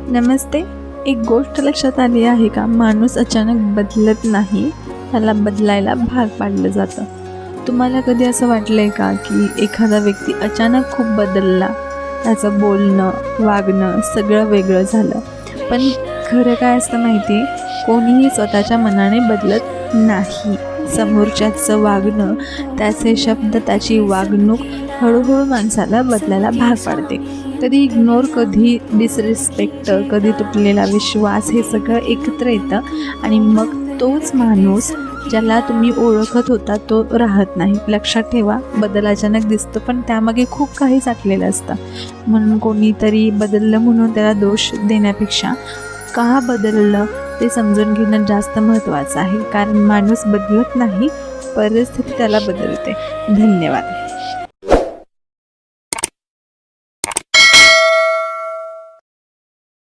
नमस्ते. एक गोष्ट लक्षात आली आहे का? माणूस अचानक बदलत नाही, त्याला बदलायला भाग पाडलं जातं. तुम्हाला कधी असं वाटलंय का की एखादा व्यक्ती अचानक खूप बदलला, त्याचं बोलणं, वागणं सगळं वेगळं झालं. पण खरं काय असतं माहिती आहे? कोणीही स्वतःच्या मनाने बदलत नाही. समोरच्याचं वागणं, त्याचे शब्द, त्याची वागणूक हळूहळू माणसाला बदलायला भाग पाडते. कधी इग्नोर, कधी डिसरिस्पेक्ट, कधी तुटलेला विश्वास, हे सगळं एकत्र येतं आणि मग तोच माणूस ज्याला तुम्ही ओळखत होता तो राहत नाही. लक्षात ठेवा, बदल अचानक दिसतो पण त्यामागे खूप काही साठलेलं असतं. म्हणून कोणीतरी बदललं म्हणून त्याला दोष देण्यापेक्षा का बदललं ते समजून घेणं जास्त महत्त्वाचं आहे. कारण माणूस बदलत नाही, परिस्थिती त्याला बदलते. धन्यवाद.